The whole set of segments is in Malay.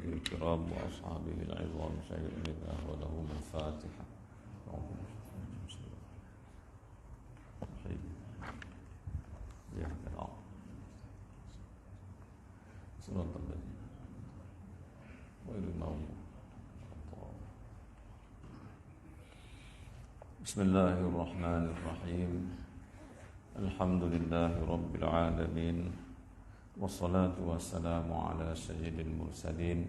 الكرام وأصحابه العظام سيدنا الله ولهم الفاتحة. بسم الله الرحمن الرحيم. الحمد لله رب العالمين، والصلاة والسلام على سيد المرسلين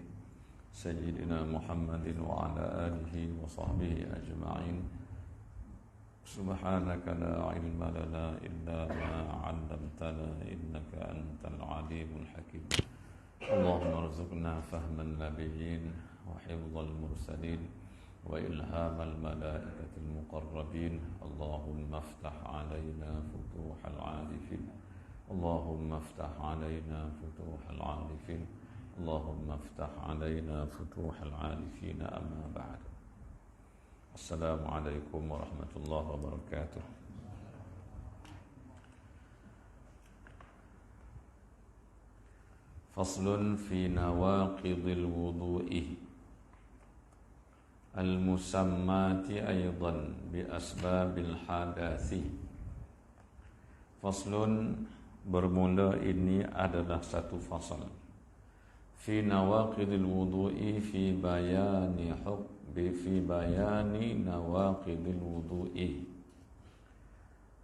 سيدنا محمد وعلى آله وصحبه أجمعين. سبحانك لا علم لنا إلا ما علمتنا إنك أنت العليم الحكيم. اللهم ارزقنا فهم النبيين وحفظ المرسلين وإلهام الملائكة المقربين. اللهم افتح علينا فتوح العارفين. اللهم افتح علينا فتوح العارفين. اللهم افتح علينا فتوح العارفين. أما بعد، السلام عليكم ورحمة الله وبركاته. فصل في نواقض الوضوء المسمات أيضا بأسباب الحدث. Faslun, bermula ini adalah satu fasal fi nawaqidil wudu'i fi bayani nawaqidil wudu'i.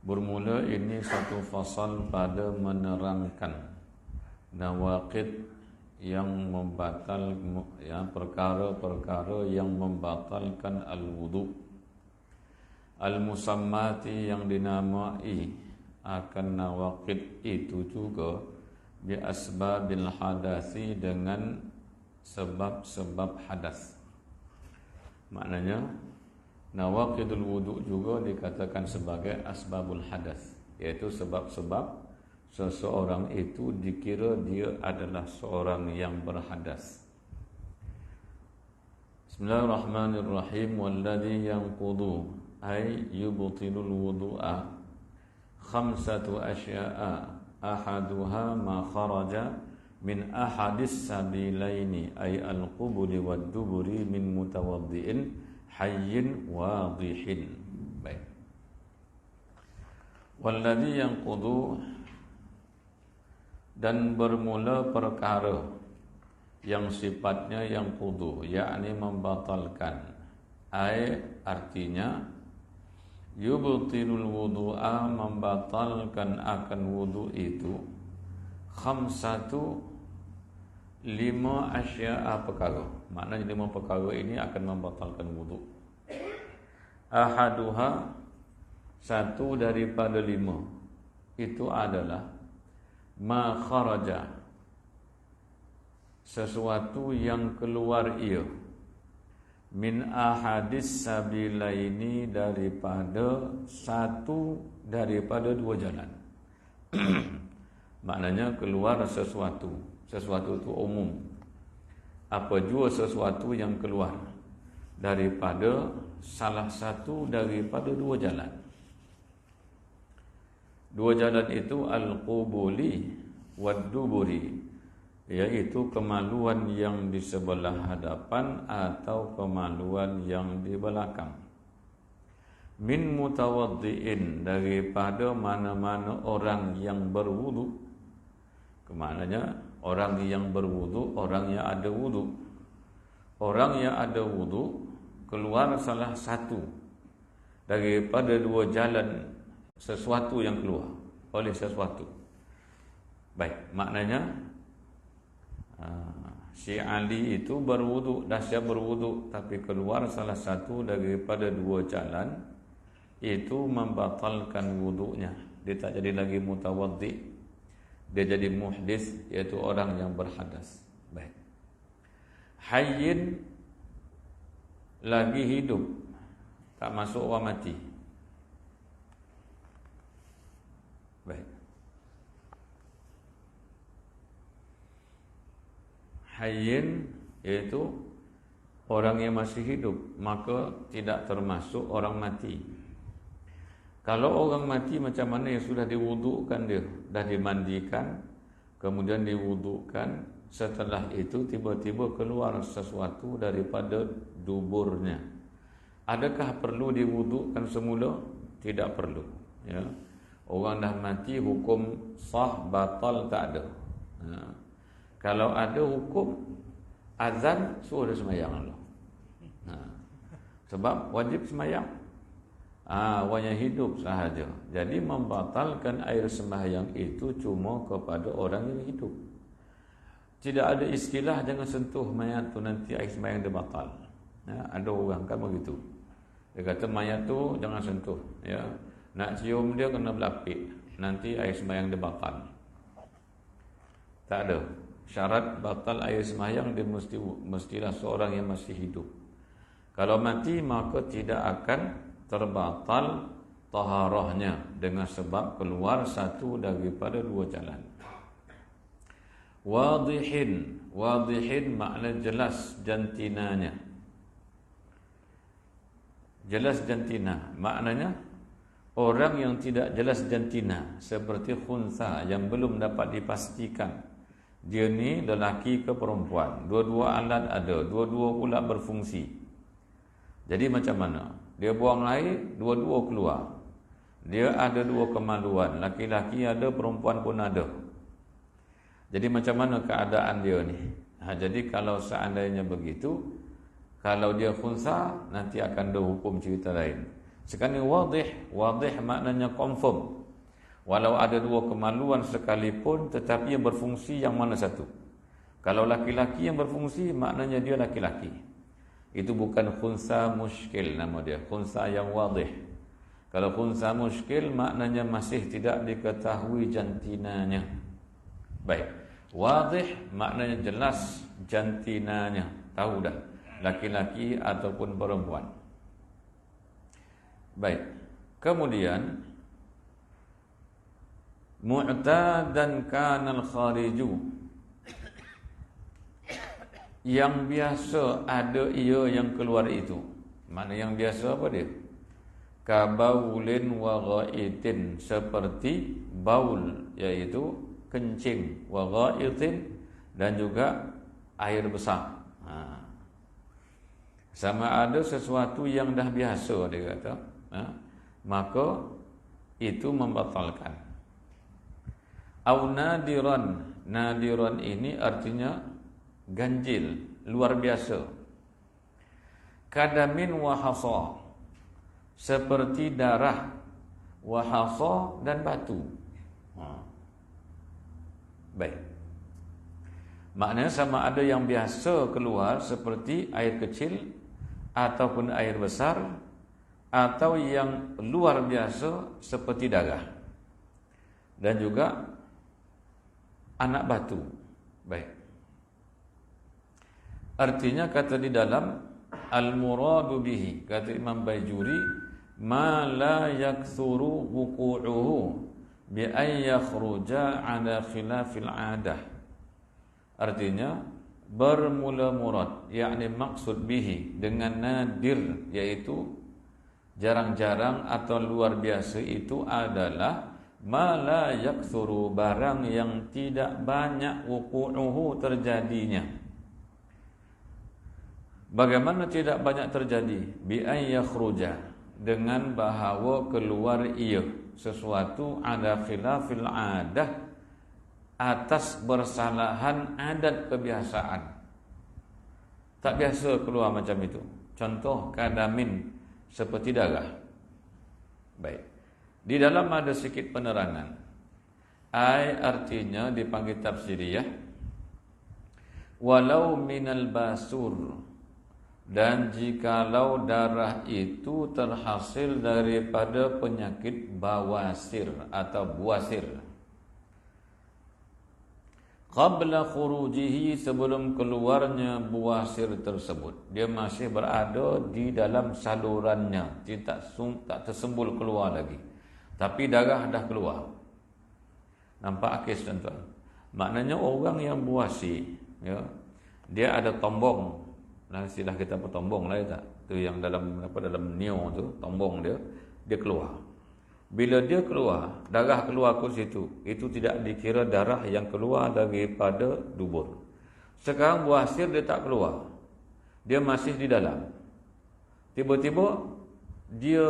Bermula ini satu fasal pada menerangkan nawaqid yang membatal, ya, perkara-perkara yang membatalkan al-wudu. Al-musammati, yang dinamai akan nawaqid itu juga bi asbabil hadasi, dengan sebab-sebab hadas. Maknanya nawaqidul wudu juga dikatakan sebagai asbabul hadas, yaitu sebab-sebab seseorang itu dikira dia adalah seorang yang berhadas. Bismillahirrahmanirrahim. Walladhi yanqudu ay yubtilul wudu'a khamsatu asya'a ahaduha ma kharaja min ahadis sabilaini ay al-qubuli wad-duburi min mutawaddi'in hayyin wadihin. Baik. Walladhi yanqudu, dan bermula perkara yang sifatnya yang qudu, yakni membatalkan. Artinya yubtilul wudu'a, membatalkan akan wudu itu, khamsatu, 5 asya'a perkara. Maknanya 5 perkara ini akan membatalkan wudu. Ahaduha, satu daripada 5 itu adalah ma kharaja, sesuatu yang keluar ia, min ahadis sabilaini, daripada satu daripada 2 jalan. Maknanya keluar sesuatu itu umum. Apa jua sesuatu yang keluar daripada salah satu daripada 2 jalan. 2 jalan itu al-qubuli wad-duburi, yaitu kemaluan yang di sebelah hadapan atau kemaluan yang di belakang. Min mutawaddi'in, daripada mana-mana orang yang berwudu. Kemananya orang yang berwudu, orang yang ada wudu. Orang yang ada wudu keluar salah satu daripada 2 jalan, sesuatu yang keluar oleh sesuatu. Baik, maknanya si Ali itu berwudu, dahsyat berwudu, tapi keluar salah satu daripada 2 jalan, itu membatalkan wudunya. Dia tak jadi lagi mutawaddi, dia jadi muhdis, iaitu orang yang berhadas. Baik. Hayyin, lagi hidup, tak masuk orang mati. Baik. Hayyin, iaitu orang yang masih hidup, maka tidak termasuk orang mati. Kalau orang mati, macam mana yang sudah diwudukan dia, dah dimandikan, kemudian diwudukan, setelah itu tiba-tiba keluar sesuatu daripada duburnya. Adakah perlu diwudukan semula? Tidak perlu, ya. Orang dah mati, hukum sah batal tak ada. Kalau ada hukum azan, suruh dia sembahyang dulu. Sebab wajib sembahyang. Orang yang hidup sahaja. Jadi membatalkan air sembahyang itu cuma kepada orang yang hidup. Tidak ada istilah jangan sentuh mayat tu nanti air sembahyang dia batal. Ada orang kan begitu. Dia kata mayat tu jangan sentuh, ya. Nak cium dia kena berlapik, nanti air sembahyang dia batal. Tak ada. Syarat batal air sembahyang dia mestilah seorang yang masih hidup. Kalau mati maka tidak akan terbatal taharahnya dengan sebab keluar satu daripada dua jalan. Wadihin makna jelas jantinanya. Jelas jantina maknanya orang yang tidak jelas jantina, seperti khunsa yang belum dapat dipastikan dia ni lelaki ke perempuan. Dua-dua alat ada, dua-dua pula berfungsi. Jadi macam mana? Dia buang air, dua-dua keluar. Dia ada dua kemaluan, laki-laki ada, perempuan pun ada. Jadi macam mana keadaan dia ni? Jadi kalau seandainya begitu, kalau dia khunsa, nanti akan ada hukum cerita lain. Sekarang wadih maknanya confirm. Walau ada dua kemaluan sekalipun, tetapi yang berfungsi yang mana satu? Kalau laki-laki yang berfungsi, maknanya dia laki-laki. Itu bukan khunsa muskil nama dia, khunsa yang wadih. Kalau khunsa muskil, maknanya masih tidak diketahui jantinanya. Baik, wadih maknanya jelas jantinanya, tahu dah, laki-laki ataupun perempuan. Baik, kemudian mu'tadan kanal khariju, yang biasa ada ia yang keluar itu. Mana yang biasa apa dia? Kabaulin wa ghaitin, seperti baul iaitu kencing, wa ghaitin dan juga air besar. Sama ada sesuatu yang dah biasa dia kata, maka itu membatalkan. Au nadiran, nadiran ini artinya ganjil, luar biasa. Kadamin wa hasa, seperti darah, wa hasa dan batu. Baik. Maknanya sama ada yang biasa keluar seperti air kecil ataupun air besar, atau yang luar biasa seperti darah dan juga anak batu. Baik. Artinya kata di dalam al-muradu bihi, kata Imam Bajuri, ma la yakthuru wuqu'uhu bi an yakhruja ala khilafil 'adah. Artinya bermula murad, yakni maksud bihi dengan nadir, yaitu jarang-jarang atau luar biasa, itu adalah ma la yakthuru, barang yang tidak banyak wuqu'uhu terjadinya. Bagaimana tidak banyak terjadi? Bi an yakhruja, dengan bahawa keluar ia sesuatu ada khilafil 'adah, atas bersalahan adat kebiasaan. Tak biasa keluar macam itu. Contoh kadamin, seperti darah. Baik. Di dalam ada sikit penerangan. Ai artinya dipanggil tafsiriyah. Walau minal basur, dan jikalau darah itu terhasil daripada penyakit bawasir atau buasir. Qabla khurujihi, sebelum keluarnya buasir tersebut, dia masih berada di dalam salurannya, tak tersembul keluar lagi, tapi darah dah keluar. Nampak kes tuan-tuan? Maknanya orang yang buasi, ya, dia ada tombong. Nah, istilah kita tombong lah, tak? Tu yang dalam dalam neo tu, tombong dia keluar. Bila dia keluar, darah keluar ke situ, itu tidak dikira darah yang keluar daripada dubur. Sekarang buasir dia tak keluar, dia masih di dalam. Tiba-tiba dia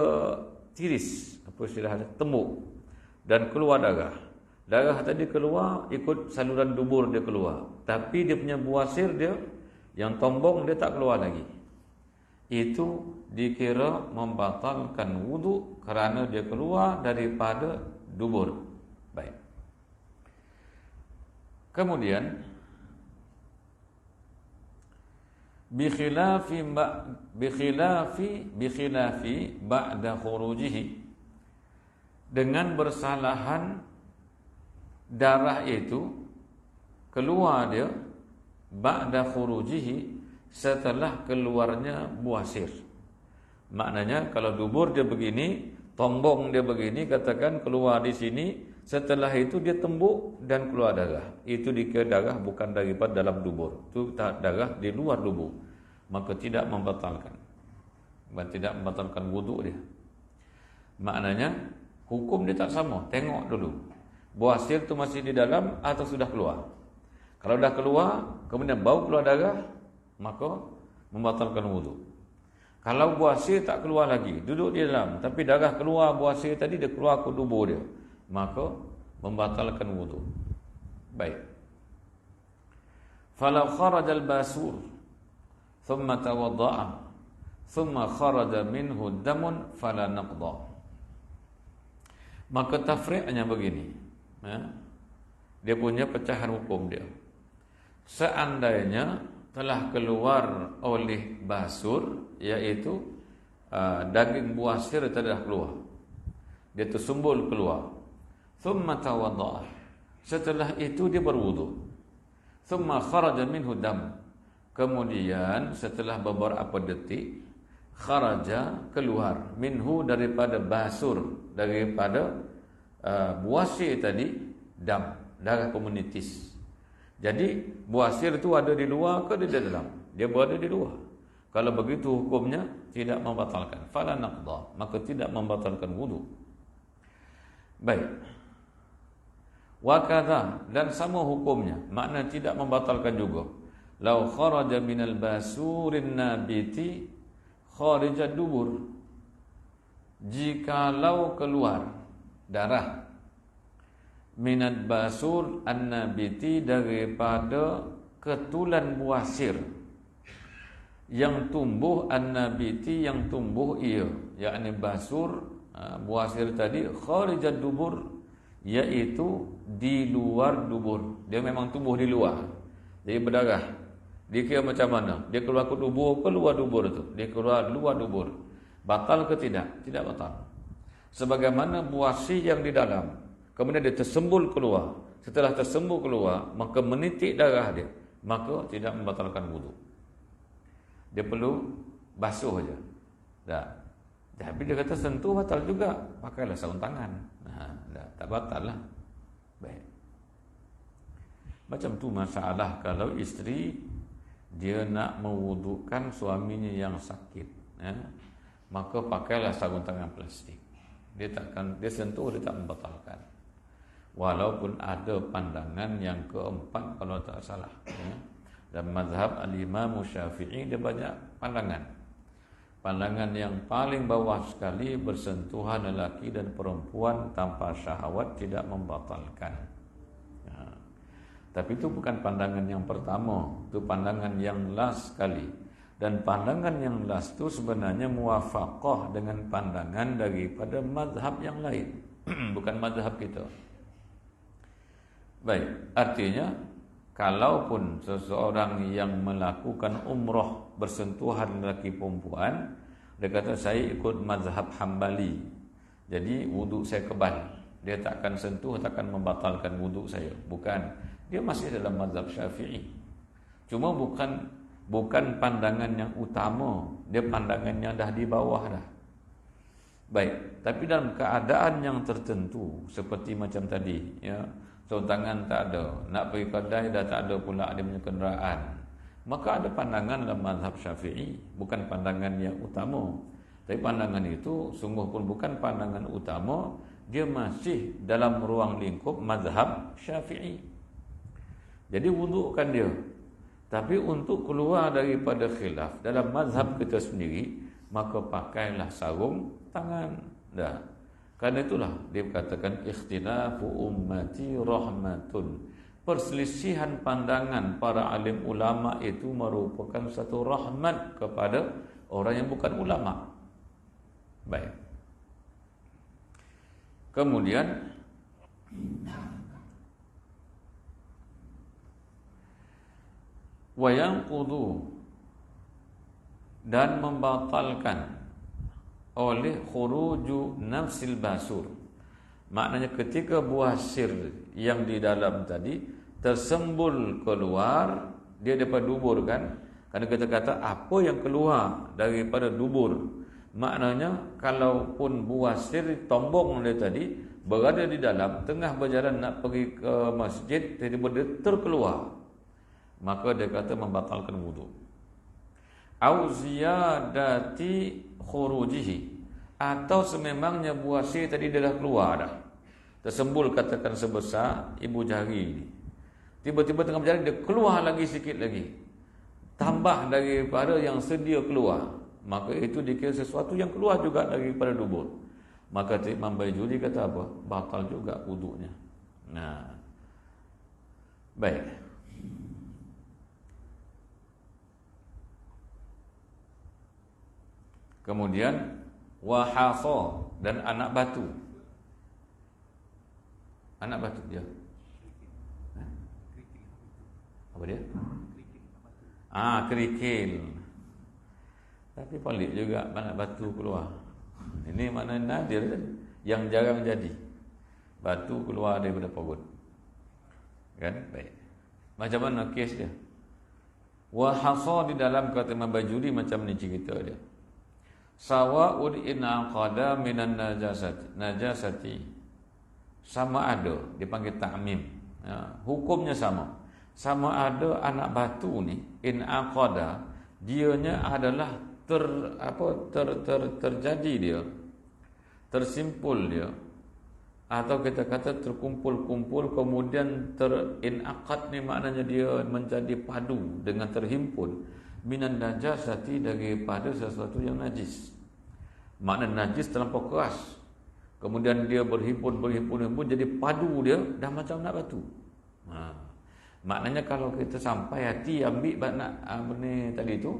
tiris, apa istilahnya, tembuk dan keluar darah. Darah tadi keluar ikut saluran dubur dia keluar, tapi dia punya buasir dia yang tombong dia tak keluar lagi. Itu dikira membatalkan wudu kerana dia keluar daripada dubur. Baik. Kemudian bikhilafi ba'da khurujihi, dengan bersalahan darah itu keluar dia ba'da khurujihi, setelah keluarnya buasir. Maknanya kalau dubur dia begini, tombong dia begini, katakan keluar di sini, setelah itu dia tembuk dan keluar darah. Itu dikira darah bukan daripada dalam dubur, itu darah di luar dubur, maka tidak membatalkan, tidak membatalkan wuduk dia. Maknanya hukum dia tak sama. Tengok dulu buasir tu masih di dalam atau sudah keluar. Kalau dah keluar kemudian bau keluar darah, maka membatalkan wuduk. Kalau buasir tak keluar lagi, duduk di dalam, tapi darah keluar buasir tadi, dia keluar ke dubur dia, maka membatalkan wuduk. Baik. Falau kharaja al-basur thumma tawadda'a thumma kharaja minhu damun fala naqda. Maka tafri'nya begini, dia punya pecahan hukum dia. Seandainya telah keluar oleh basur, iaitu daging buasir telah keluar, dia tersumbul keluar. Thumma tawadda'a, setelah itu dia berwudu. Thumma kharaja minhu dam, kemudian setelah beberapa detik kharaja, keluar, minhu daripada basur, daripada buasir tadi, dam, darah pemenitis. Jadi buasir itu ada di luar ke di dalam? Dia berada di luar. Kalau begitu hukumnya tidak membatalkan. Fala naqda, maka tidak membatalkan wudu. Baik. Wa kadza, dan sama hukumnya, makna tidak membatalkan juga. Lau kharaja minal basurin nabiti kharija dubur, jikalau keluar darah minat basur an-nabiti, daripada ketulan buasir yang tumbuh, an-nabiti yang tumbuh ia, yakni basur buasir tadi, kharijat dubur, iaitu di luar dubur. Dia memang tumbuh di luar, jadi berdarah. Dia kira macam mana? Dia keluar ke dubur ke luar dubur itu? Dia keluar luar dubur. Batal ke tidak? Tidak batal. Sebagaimana buasir yang di dalam, kemudian dia tersembul keluar. Setelah tersembul keluar, maka menitik darah dia, maka tidak membatalkan wudu. Dia perlu basuh saja. Dah. Tapi dia kata sentuh batal juga, pakailah sarung tangan. Dah, tak batal lah. Baik. Macam tu masalah kalau isteri dia nak mewudukan suaminya yang sakit, maka pakailah sarung tangan plastik. Dia sentuh, dia tak membatalkan. Walaupun ada pandangan yang keempat kalau tak salah, dan mazhab al-Imam Syafi'i dia banyak pandangan. Pandangan yang paling bawah sekali, bersentuhan lelaki dan perempuan tanpa syahwat tidak membatalkan. Tapi itu bukan pandangan yang pertama, itu pandangan yang last sekali. Dan pandangan yang last itu sebenarnya muwafaqah dengan pandangan daripada mazhab yang lain, bukan mazhab kita. Baik, artinya kalaupun seseorang yang melakukan umrah bersentuhan lelaki perempuan, dia kata saya ikut mazhab Hambali, jadi wuduk saya kebal, dia takkan sentuh, takkan membatalkan wuduk saya. Bukan, dia masih dalam mazhab Syafi'i, cuma bukan pandangan yang utama, dia pandangannya dah di bawah dah. Baik, tapi dalam keadaan yang tertentu seperti macam tadi, sarung tangan tak ada, nak pergi kedai dah tak ada pula dia punya kenderaan, maka ada pandangan dalam mazhab Syafi'i, bukan pandangan yang utama. Tapi pandangan itu sungguh pun bukan pandangan utama, dia masih dalam ruang lingkup mazhab Syafi'i. Jadi wudukkan dia. Tapi untuk keluar daripada khilaf dalam mazhab kita sendiri, maka pakailah sarung tangan. Dah. Karena itulah dia katakan ikhtilafu ummati rahmatun. Perselisihan pandangan para alim ulama itu merupakan satu rahmat kepada orang yang bukan ulama. Baik. Kemudian wayanqudu, dan membatalkan oleh khuruju nafsil basur. Maknanya ketika buah sir yang di dalam tadi tersembul keluar, dia daripada dubur kan. Karena kita kata apa yang keluar daripada dubur, maknanya kalaupun buah sir tombong dia tadi berada di dalam, tengah berjalan nak pergi ke masjid, tiba-tiba dia terkeluar, maka dia kata membatalkan wudu. Au ziyadati khurujihi, atau sememangnya buah sir tadi dia dah keluar dah, tersembul katakan sebesar ibu jari ini, tiba-tiba tengah berjalan dia keluar lagi sikit lagi, tambah daripada yang sedia keluar, maka itu dikira sesuatu yang keluar juga daripada dubur. Maka Imam Baijuri kata apa? Batal juga wudunya. Nah, baik. Kemudian wahasa, dan anak batu. Anak batu dia. Apa dia? Kerikil. Tapi pelik juga anak batu keluar. Ini makna nadir kan? Yang jarang jadi. Batu keluar daripada pohon. Kan? Baik. Macam mana kes dia? Wahasa di dalam kata Imam Baijuri macam ni cerita dia. Sawa'ud in aqada minan najasati, sama ada, dipanggil ta'mim. Hukumnya sama. Sama ada anak batu ni in aqada, dianya adalah terjadi dia, tersimpul dia, atau kita kata terkumpul-kumpul, kemudian inaqad ni maknanya dia menjadi padu dengan terhimpun minan najasati, daripada sesuatu yang najis. Makna najis terlampau keras, kemudian dia berhimpun jadi padu, dia dah macam nak batu. Maknanya kalau kita sampai hati ambil nak ni tadi tu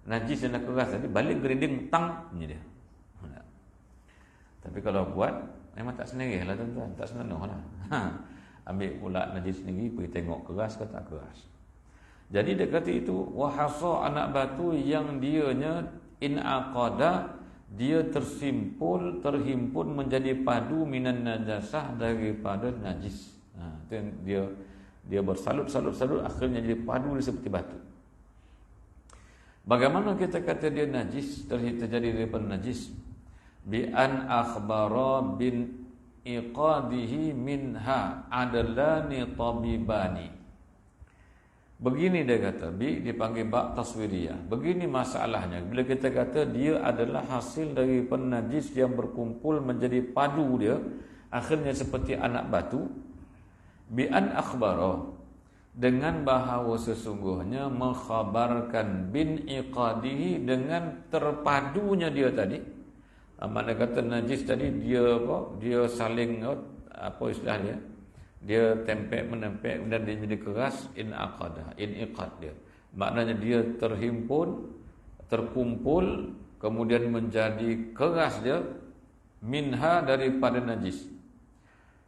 najis yang keras tadi, balik gerinding tang ni dia. Tapi kalau buat memang tak sendiri lah tuan-tuan, tak senonoh lah. Ambil pula najis sendiri, pergi tengok keras ke tak keras. Jadi dia kata itu wahasa, anak batu yang dianya in aqada, dia terhimpun menjadi padu minan najasah, daripada najis. Itu dia bersalut akhirnya jadi padu seperti batu. Bagaimana kita kata dia najis, terjadi daripada najis? Bi an akhbara bin iqadihi minha adlani tabibani. Begini dia kata, dipanggil bab taswiriyah. Begini masalahnya, bila kita kata dia adalah hasil dari najis yang berkumpul menjadi padu dia, akhirnya seperti anak batu. Bi an akhbara, dengan bahawa sesungguhnya mengkhabarkan bin iqadihi, dengan terpadunya dia tadi. Mana kata najis tadi dia apa? Dia saling apa istilah dia? Dia menempel dan dia menjadi keras, iqad dia. Maknanya dia terhimpun, terkumpul, kemudian menjadi keras dia, minha, daripada najis.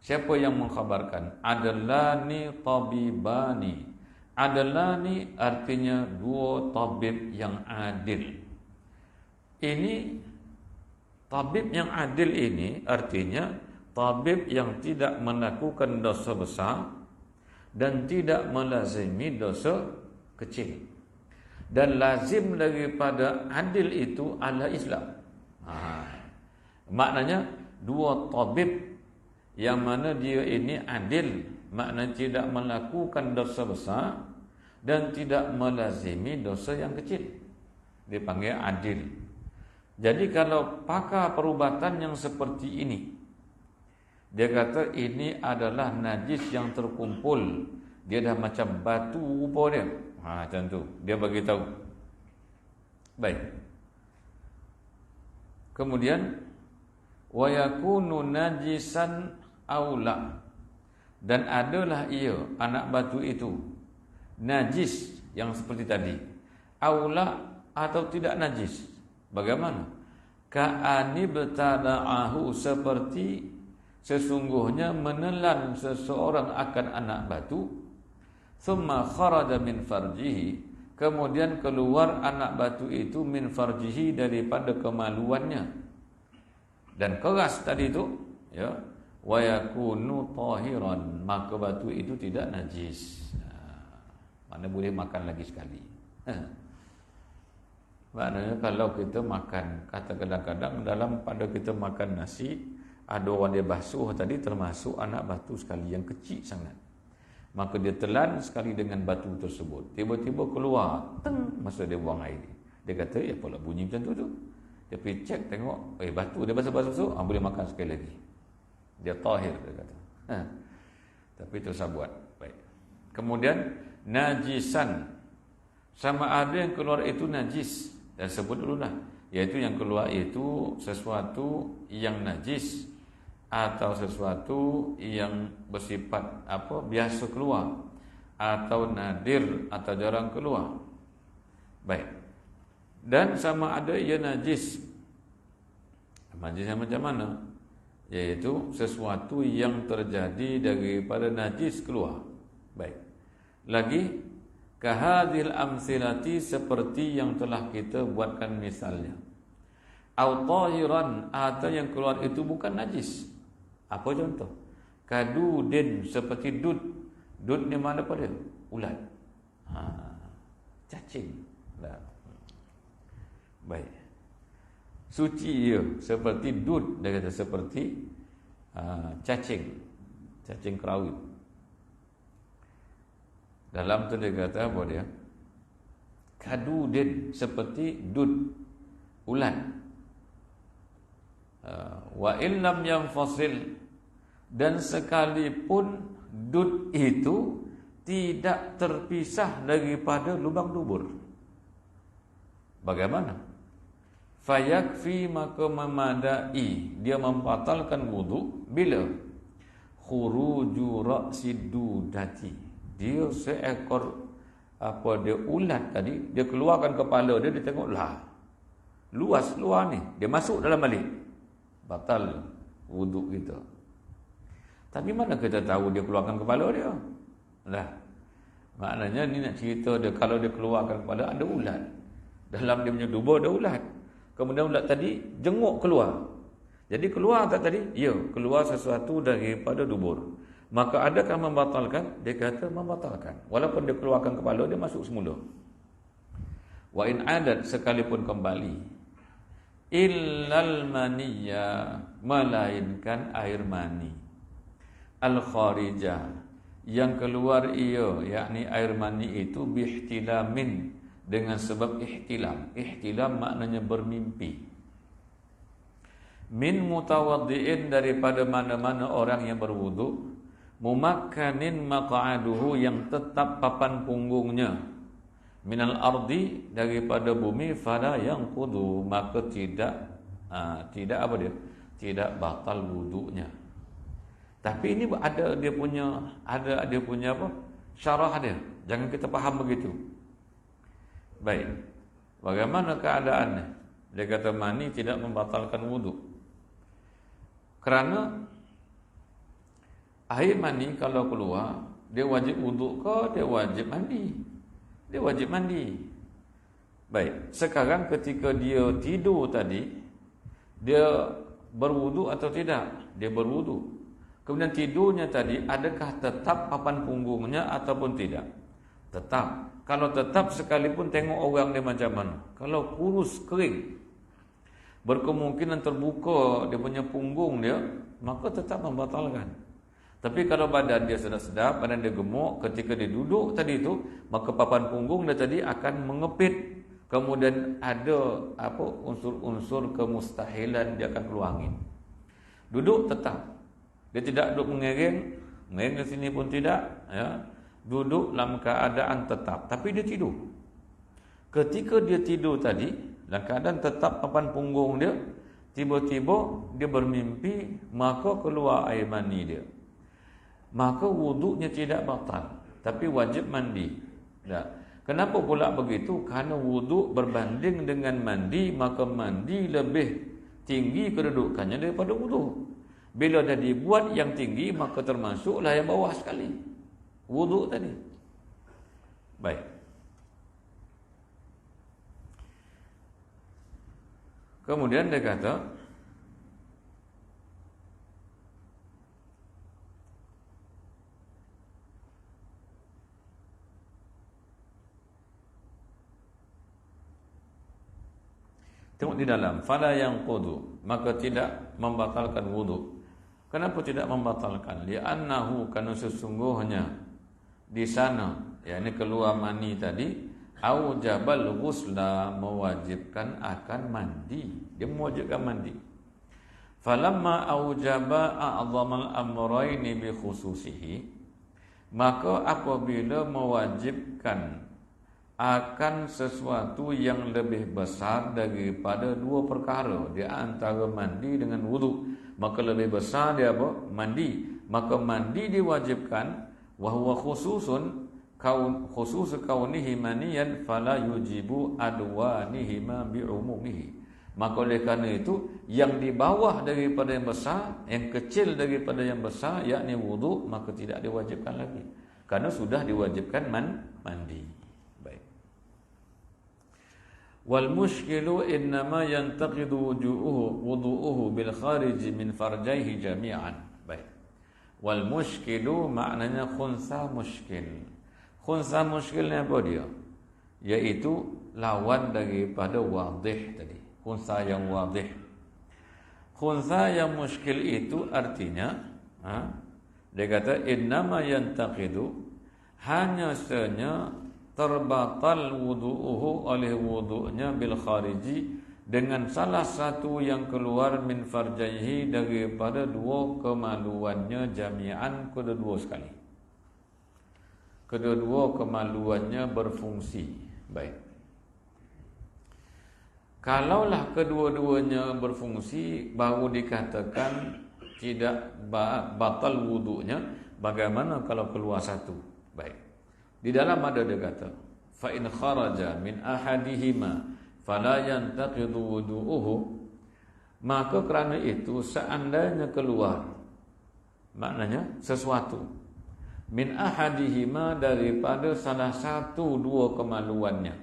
Siapa yang mengkhabarkan? Adlani tabibani. Adlani artinya dua tabib yang adil. Ini tabib yang adil ini artinya tabib yang tidak melakukan dosa besar dan tidak melazimi dosa kecil. Dan lazim daripada adil itu adalah Islam. Maknanya dua tabib yang mana dia ini adil, maknanya tidak melakukan dosa besar dan tidak melazimi dosa yang kecil, dipanggil adil. Jadi kalau pakar perubatan yang seperti ini, dia kata ini adalah najis yang terkumpul, dia dah macam batu rupa dia. Macam tu dia bagi tahu. Baik. Kemudian wa yakunu najisan aula, dan adalah ia anak batu itu najis yang seperti tadi, aula atau tidak najis. Bagaimana? Ka'ani betada'ahu, seperti sesungguhnya menelan seseorang akan anak batu, thumma kharaja min farjihi, kemudian keluar anak batu itu min farjihi, daripada kemaluannya, dan keras tadi itu, ya, wa yakunu tahiran, maka batu itu tidak najis. Mana boleh makan lagi sekali. Maknanya kalau kita makan, kata kadang-kadang dalam pada kita makan nasi, ada orang dia basuh tadi, termasuk anak batu sekali yang kecil sangat. Maka dia telan sekali dengan batu tersebut, tiba-tiba keluar, teng, masa dia buang air. Dia kata, ya apalah bunyi macam tu. Dia pergi cek, tengok, batu dia basuh-basuh, boleh makan sekali lagi. Dia tahir, dia kata. Tapi itu sabuat. Baik. Kemudian najisan, sama ada yang keluar itu najis. Dan sebut dulu lah, iaitu yang keluar itu sesuatu yang najis atau sesuatu yang bersifat biasa keluar, atau nadir atau jarang keluar. Baik. Dan sama ada ia najis. Najisnya macam mana? Iaitu sesuatu yang terjadi daripada najis keluar. Baik. Lagi, kahadil amsilati, seperti yang telah kita buatkan misalnya. Au tahiran, atau yang keluar itu bukan najis. Apa contoh? Kadudin, seperti dud. Dud ni mana pada? Ulat. Cacing. Baik. Suci ia, seperti dud, dia kata seperti cacing. Cacing kerawit. Dalam tu dia kata apa dia? Kadudin, seperti dud, ulat. Wa illam yanfasil, dan sekalipun dud itu tidak terpisah daripada lubang dubur. Bagaimana? Fayakfi, maka memadai, dia membatalkan wudu bila khuruju ra'sid dudati, dia seekor dia ulat tadi, dia keluarkan kepala dia, dia tengok lah luas luar ni, dia masuk dalam balik, batal wudu kita. Tapi mana kita tahu dia keluarkan kepala dia? Lah, maknanya ni nak cerita dia, kalau dia keluarkan kepala, ada ulat dalam dia punya dubur, ada ulat, kemudian ulat tadi jenguk keluar. Jadi keluar tak tadi? Ya, keluar sesuatu daripada dubur. Maka adakah membatalkan? Dia kata membatalkan. Walaupun dia keluarkan kepala, dia masuk semula. Wa in adat, sekalipun kembali. Illal maniyya, melainkan air mani. Al-kharijah, yang keluar ia, yakni air mani itu bihtilamin, dengan sebab ihtilam. Ihtilam maknanya bermimpi. Min mutawaddi'in, daripada mana-mana orang yang berwudu, mumakkanin maq'aduhu, yang tetap papan punggungnya, minal ardi, daripada bumi, fala yanqudu, maka tidak apa dia? Tidak batal wudunya. Tapi ini ada dia punya apa? Syarah dia. Jangan kita faham begitu. Baik. Bagaimana keadaannya? Dia kata mani tidak membatalkan wudu. Kerana air mani kalau keluar, dia wajib wudu ke dia wajib mandi? Dia wajib mandi. Baik, sekarang ketika dia tidur tadi, dia berwudu atau tidak? Dia berwudu. Kemudian tidurnya tadi, adakah tetap papan punggungnya ataupun tidak? Tetap. Kalau tetap, sekalipun tengok orang dia macam mana, kalau kurus kering, berkemungkinan terbuka dia punya punggung dia, maka tetap membatalkan. Tapi kalau badan dia sedap-sedap, badan dia gemuk, ketika dia duduk tadi itu, maka papan punggung dia tadi akan mengepit kemudian ada unsur-unsur kemustahilan, dia akan keluar angin. Duduk tetap, dia tidak duduk mengereng ke sini pun tidak, ya. Duduk dalam keadaan tetap, tapi dia tidur. Ketika dia tidur tadi, dalam keadaan tetap papan punggung dia, tiba-tiba dia bermimpi, maka keluar air mani dia. Maka wuduknya tidak batal, tapi wajib mandi. Kenapa pula begitu? Kerana wuduk berbanding dengan mandi, maka mandi lebih tinggi kedudukannya daripada wuduk. Bila dah dibuat yang tinggi, maka termasuklah yang bawah sekali, wuduk tadi. Baik. Kemudian dia kata, tengok di dalam, fala yanqudu, maka tidak membatalkan wuduk. Kenapa tidak membatalkan? Li'annahu, karena sesungguhnya di sana, yakni keluar mani tadi, aujabal ghusla, mewajibkan akan mandi. Dia mewajibkan mandi. Falamma aujaba a'zamal amrayni bi khususihi, maka apabila mewajibkan akan sesuatu yang lebih besar daripada dua perkara, di antara mandi dengan wuduk, maka lebih besar dia apa? Mandi. Maka mandi diwajibkan, wa huwa khususun khusus kaunihi maniyan fala yujibu adwanihima bi'umumihi. Maka oleh kerana itu, yang di bawah daripada yang besar, yang kecil daripada yang besar, yakni wuduk, maka tidak diwajibkan lagi, kerana sudah diwajibkan mandi. Baik. Wal mushkilu innama yantaqidu wudu'uhu bil khariji min farjaihi jami'an. Baik. Wal mushkilu maknanya khunsa mushkil. Khunsa mushkil ni apa dia? Iaitu lawan daripada wadih tadi. Khunsa yang wadih. Khunsa yang mushkil itu artinya, dia kata innama yantaqidu, hanya saja terbatal wudu'uhu, oleh wudu'nya, bil khariji, dengan salah satu yang keluar min farjaihi, daripada dua kemaluannya, jami'an, kedua-dua sekali. Kedua-dua kemaluannya berfungsi. Baik. Kalaulah kedua-duanya berfungsi, baru dikatakan tidak batal wudu'nya. Bagaimana kalau keluar satu? Baik. Di dalam ada dia kata, fa in kharaja min ahadihima fala yantaqidu wudu'uhu, maka kerana itu seandainya keluar, maknanya sesuatu, min ahadihima, daripada salah satu dua kemaluannya,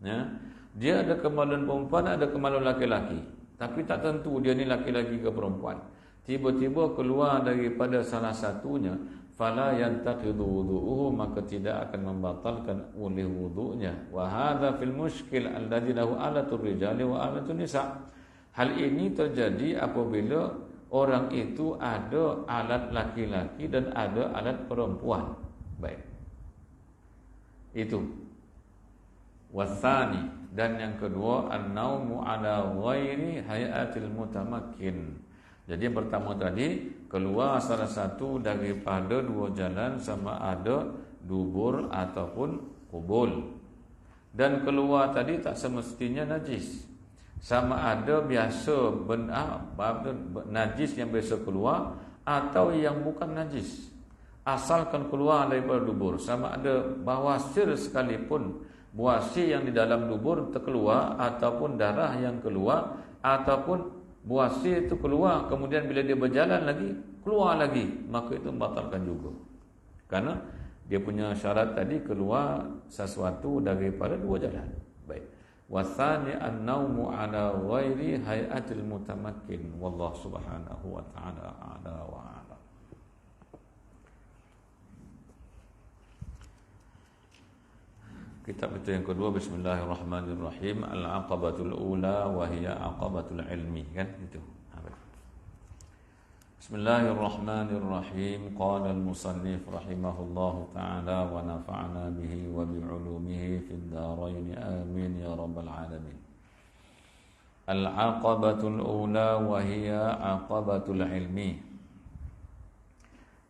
ya. Dia ada kemaluan perempuan, ada kemaluan laki-laki, tapi tak tentu dia ni laki-laki ke perempuan. Tiba-tiba keluar daripada salah satunya, fala yantaqidu wudu'uhu, maka tidak akan membatalkan oleh wudu'nya. Wa hadza fil mushkil alladzi lahu alatul rijali wa alatul nisa. Hal ini terjadi apabila orang itu ada alat laki-laki dan ada alat perempuan. Baik. Itu. Wasani, dan yang kedua, an-naumu ala ghairi hayatil mutamakkin. Jadi yang pertama tadi, keluar salah satu daripada dua jalan, sama ada dubur ataupun kubul. Dan keluar tadi tak semestinya najis, sama ada biasa najis yang biasa keluar, atau yang bukan najis, asalkan keluar daripada dubur. Sama ada bawasir sekalipun, buasi yang di dalam dubur terkeluar, ataupun darah yang keluar, ataupun buasi itu keluar, kemudian bila dia berjalan lagi, keluar lagi, maka itu membatalkan juga. Karena dia punya syarat tadi, keluar sesuatu daripada dua jalan. Baik. Wasani an-naumu ala ghairi hayatil mutamakkin. Wallahu subhanahu wa ta'ala a'la wa a'la. Kitab itu yang kedua, bismillahirrahmanirrahim, al-aqabatul ula wa hiya aqabatul ilmi, kan itu. Bismillahirrahmanirrahim. Qala al-musannif rahimahullahu ta'ala wa nafa'na bihi wa bi'ulumihi fid dharain amin ya rabbal alamin. Al-aqabatul ula wa hiya aqabatul ilmi.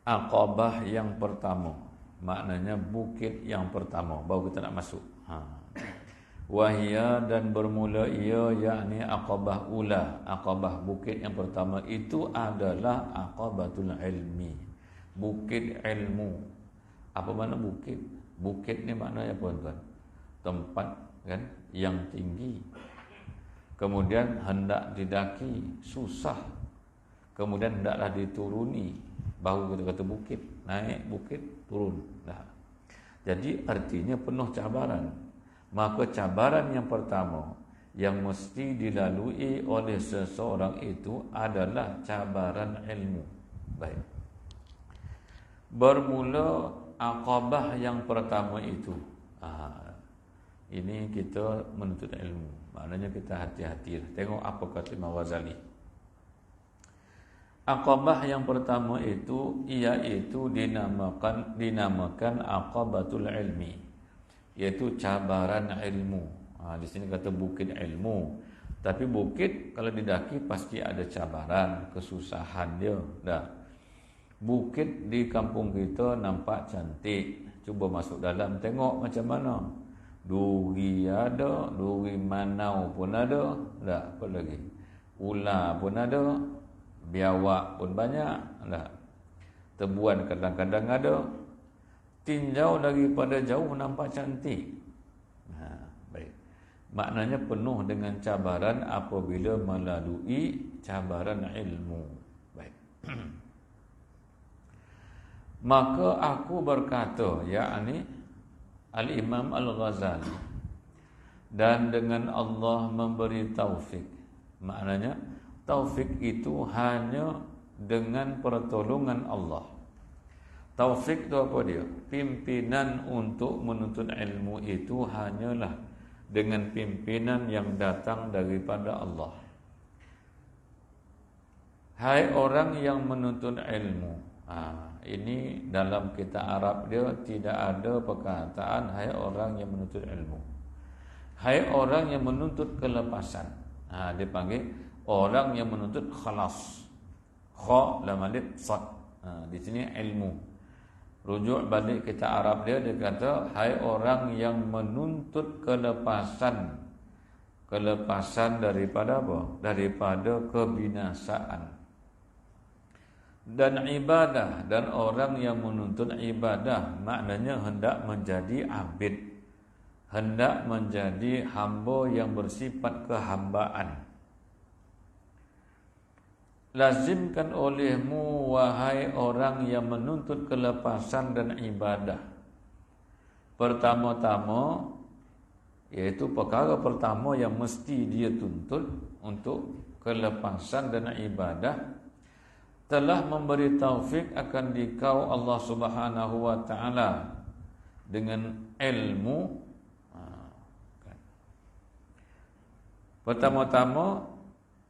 Aqabah yang pertama, maknanya bukit yang pertama, baru kita nak masuk. Wahia, dan bermula ia, yakni aqabah ula, aqabah bukit yang pertama itu adalah aqabatul ilmi, bukit ilmu. Apa makna bukit? Bukit ni maknanya apa tuan? Tempat kan yang tinggi, kemudian hendak didaki susah, kemudian hendaklah dituruni, baru kita kata bukit. Naik bukit, turun. Nah, jadi artinya penuh cabaran. Maka cabaran yang pertama yang mesti dilalui oleh seseorang itu adalah cabaran ilmu. Baik. Bermula aqabah yang pertama itu. Ini kita menuntut ilmu. Maknanya kita hati-hati. Tengok apa kata Imam Ghazali. Aqabah yang pertama itu iaitu dinamakan aqabatul ilmi, iaitu cabaran ilmu. Di sini kata bukit ilmu. Tapi bukit kalau didaki pasti ada cabaran, kesusahan dia. Dah. Bukit di kampung kita nampak cantik. Cuba masuk dalam tengok macam mana. Duri ada, duri manau pun ada. Dah, apa lagi? Ular pun ada, biawak pun banyak. Dah. Tebuan kadang-kadang ada. Tinjau daripada jauh nampak cantik. Baik. Maknanya penuh dengan cabaran apabila melalui cabaran ilmu. Baik. Maka aku berkata, yakni Al-Imam Al-Ghazali, dan dengan Allah memberi taufik. Maknanya taufik itu hanya dengan pertolongan Allah. Taufik itu apa dia? Pimpinan untuk menuntut ilmu itu hanyalah dengan pimpinan yang datang daripada Allah. Hai orang yang menuntut ilmu. Ini dalam kitab Arab dia tidak ada perkataan hai orang yang menuntut ilmu. Hai orang yang menuntut kelepasan. Dia panggil orang yang menuntut khalas. Kha lam alif sad. Di sini ilmu. Rujuk balik kita Arab dia kata hai orang yang menuntut kelepasan. Kelepasan daripada apa? Daripada kebinasaan. Dan ibadah, dan orang yang menuntut ibadah maknanya hendak menjadi abid, hendak menjadi hamba yang bersifat kehambaan. Lazimkan olehmu wahai orang yang menuntut kelepasan dan ibadah. Pertama-tama, iaitu perkara pertama yang mesti dia tuntut untuk kelepasan dan ibadah, telah memberi taufik akan dikau Allah Subhanahu wa taala dengan ilmu. Pertama-tama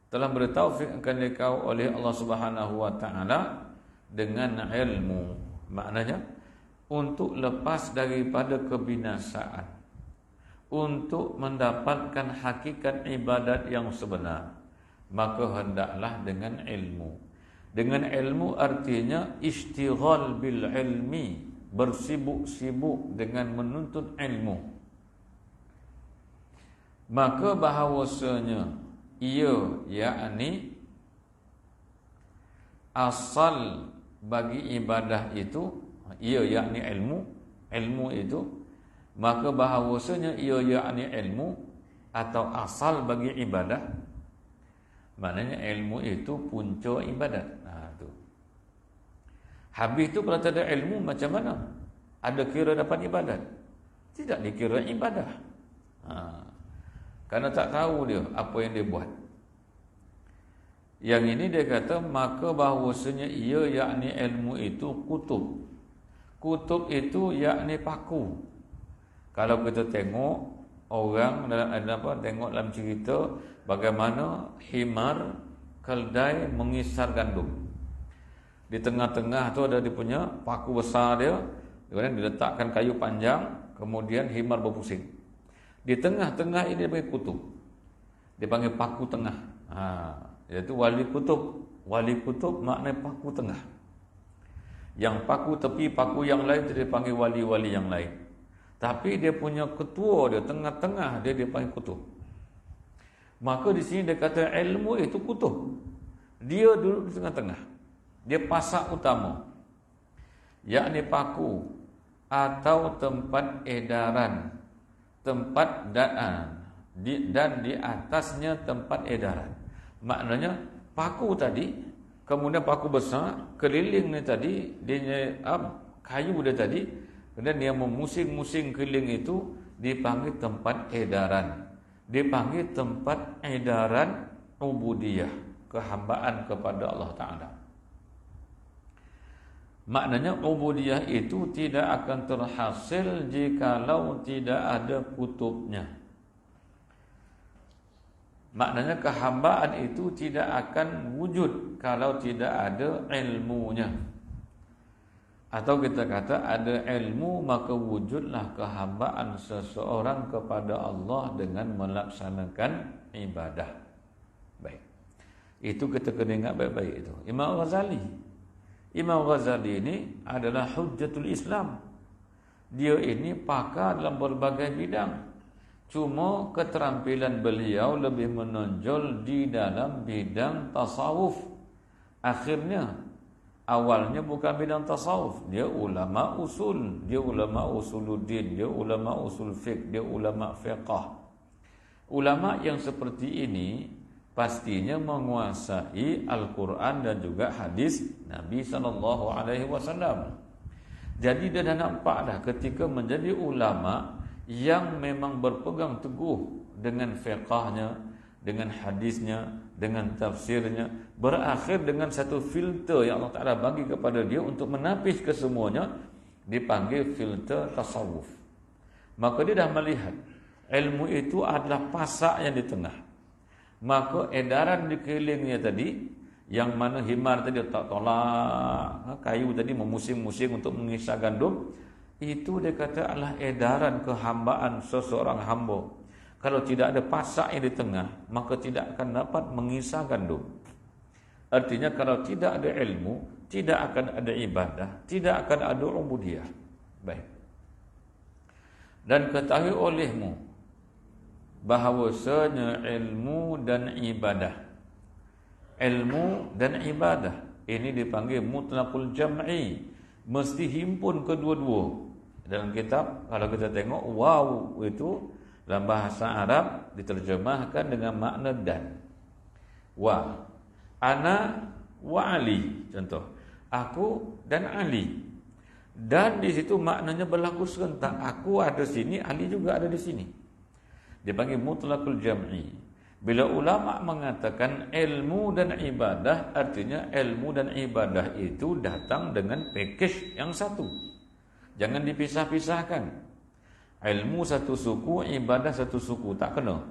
telah beri taufik akan dikau oleh Allah Subhanahu wa taala dengan ilmu. Maknanya untuk lepas daripada kebinasaan, untuk mendapatkan hakikat ibadat yang sebenar, maka hendaklah dengan ilmu. Dengan ilmu artinya istighal bil ilmi, bersibuk-sibuk dengan menuntut ilmu. Maka bahawasanya ia, yakni asal bagi ibadah itu, ia yakni ilmu itu, maka bahawasanya ia yakni ilmu atau asal bagi ibadah, maknanya ilmu itu punca ibadat. Tu. Habis tu kalau tak ada ilmu macam mana? Ada kira dapat ibadat? Tidak dikira ibadah. Karena tak tahu dia apa yang dia buat. Yang ini dia kata maka bahawasanya ia yakni ilmu itu kutub. Kutub itu yakni paku. Kalau kita tengok orang tengok dalam cerita bagaimana himar keldai mengisar gandum. Di tengah-tengah tu ada dia punya paku besar dia, kemudian diletakkan kayu panjang, kemudian himar berpusing. Di tengah-tengah ini dia panggil kutub. Dia panggil paku tengah. Iaitu wali kutub. Wali kutub maknanya paku tengah. Yang paku tepi, paku yang lain dia panggil wali-wali yang lain. Tapi dia punya ketua dia, tengah-tengah dia panggil kutub. Maka di sini dia kata ilmu itu kutub. Dia duduk di tengah-tengah. Dia pasak utama, yakni paku atau tempat edaran, tempat dan di atasnya tempat edaran. Maknanya paku tadi, kemudian paku besar, keliling ni tadi, dia kayu dia tadi, kemudian dia memusing-musing keliling itu dipanggil tempat edaran. Dipanggil tempat edaran ubudiyah, kehambaan kepada Allah Ta'ala. Maknanya ubudiyah itu tidak akan terhasil jikalau tidak ada kutubnya. Maknanya kehambaan itu tidak akan wujud kalau tidak ada ilmunya. Atau kita kata ada ilmu maka wujudlah kehambaan seseorang kepada Allah dengan melaksanakan ibadah. Baik. Itu kita kena ingat baik-baik itu. Imam Ghazali ini adalah hujjatul Islam. Dia ini pakar dalam berbagai bidang. Cuma keterampilan beliau lebih menonjol di dalam bidang tasawuf. Akhirnya, awalnya bukan bidang tasawuf. Dia ulama usul. Dia ulama usuluddin. Dia ulama usul fiqh. Dia ulama fiqah. Ulama yang seperti ini pastinya menguasai Al-Quran dan juga hadis Nabi SAW. Jadi dia dah nampak dah ketika menjadi ulama yang memang berpegang teguh dengan fiqahnya, dengan hadisnya, dengan tafsirnya, berakhir dengan satu filter yang Allah Ta'ala bagi kepada dia untuk menapis kesemuanya, dipanggil filter tasawuf. Maka dia dah melihat ilmu itu adalah pasak yang di tengah. Maka edaran di kelilingnya tadi, yang mana himar tadi tak tolak, kayu tadi memusing-musing untuk mengisah gandum, itu dia kata adalah edaran kehambaan seseorang hamba. Kalau tidak ada pasak yang di tengah, maka tidak akan dapat mengisah gandum. Artinya kalau tidak ada ilmu, tidak akan ada ibadah, tidak akan ada ubudiyah. Baik. Dan ketahui olehmu bahawasanya ilmu dan ibadah ini dipanggil mutlaqul jam'i, mesti himpun kedua-dua. Dalam kitab kalau kita tengok waw itu dalam bahasa Arab diterjemahkan dengan makna dan. Wa ana wa Ali, contoh aku dan Ali. Dan di situ maknanya berlaku serentak, aku ada sini, Ali juga ada di sini. Dipanggil mutlaqul jam'i. Bila ulama mengatakan ilmu dan ibadah, artinya ilmu dan ibadah itu datang dengan package yang satu. Jangan dipisah-pisahkan. Ilmu satu suku, ibadah satu suku, tak kena.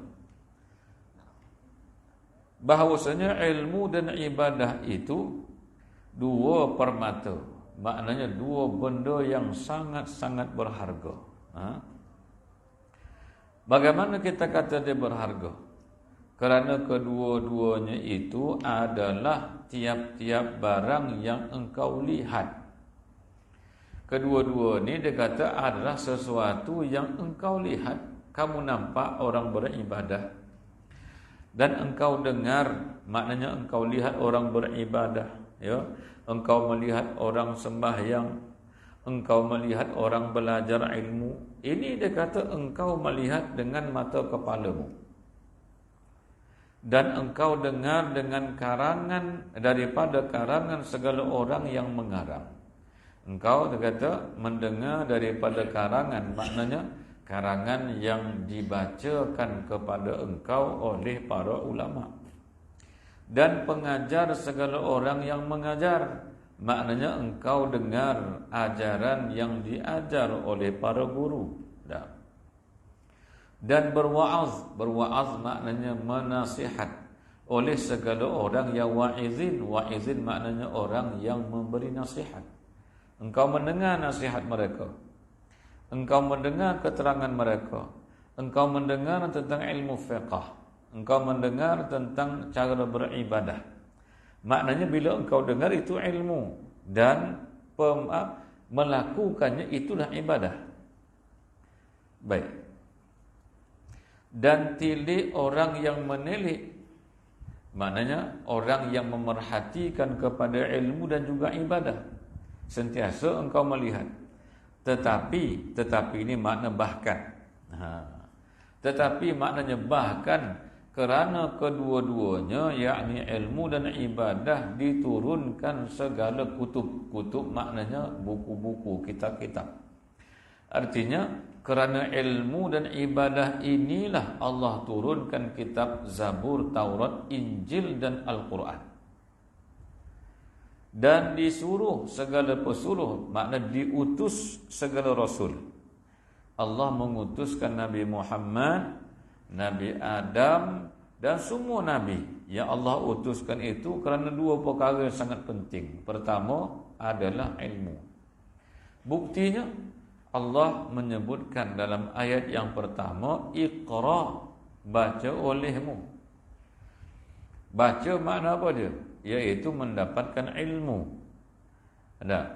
Bahawasanya ilmu dan ibadah itu dua permata. Maknanya dua benda yang sangat-sangat berharga. Bagaimana kita kata dia berharga? Kerana kedua-duanya itu adalah tiap-tiap barang yang engkau lihat. Kedua-dua ni dia kata adalah sesuatu yang engkau lihat. Kamu nampak orang beribadah dan engkau dengar, maknanya engkau lihat orang beribadah, ya. Engkau melihat orang sembahyang, engkau melihat orang belajar ilmu. Ini dia kata engkau melihat dengan mata kepalamu. Dan engkau dengar dengan karangan daripada karangan segala orang yang mengarang. Engkau dia kata mendengar daripada karangan, maknanya karangan yang dibacakan kepada engkau oleh para ulama. Dan pengajar segala orang yang mengajar, maknanya engkau dengar ajaran yang diajar oleh para guru. Dan berwa'az maknanya menasihat oleh segala orang yang wa'izin. Wa'izin maknanya orang yang memberi nasihat. Engkau mendengar nasihat mereka, engkau mendengar keterangan mereka, engkau mendengar tentang ilmu fiqh, engkau mendengar tentang cara beribadah. Maknanya bila engkau dengar itu ilmu dan melakukannya itulah ibadah. Baik. Dan tilik orang yang menilik, maknanya orang yang memerhatikan kepada ilmu dan juga ibadah. Sentiasa engkau melihat. Tetapi ini makna bahkan. Tetapi maknanya bahkan kerana kedua-duanya, yakni ilmu dan ibadah, diturunkan segala kutub. Kutub maknanya buku-buku, kitab-kitab. Artinya kerana ilmu dan ibadah inilah Allah turunkan kitab Zabur, Taurat, Injil dan Al-Quran. Dan disuruh segala pesuruh, makna diutus segala rasul. Allah mengutuskan Nabi Muhammad, Nabi Adam dan semua Nabi yang Allah utuskan itu kerana dua perkara yang sangat penting. Pertama adalah ilmu. Buktinya Allah menyebutkan dalam ayat yang pertama, Iqra, baca olehmu. Baca makna apa dia? Iaitu mendapatkan ilmu.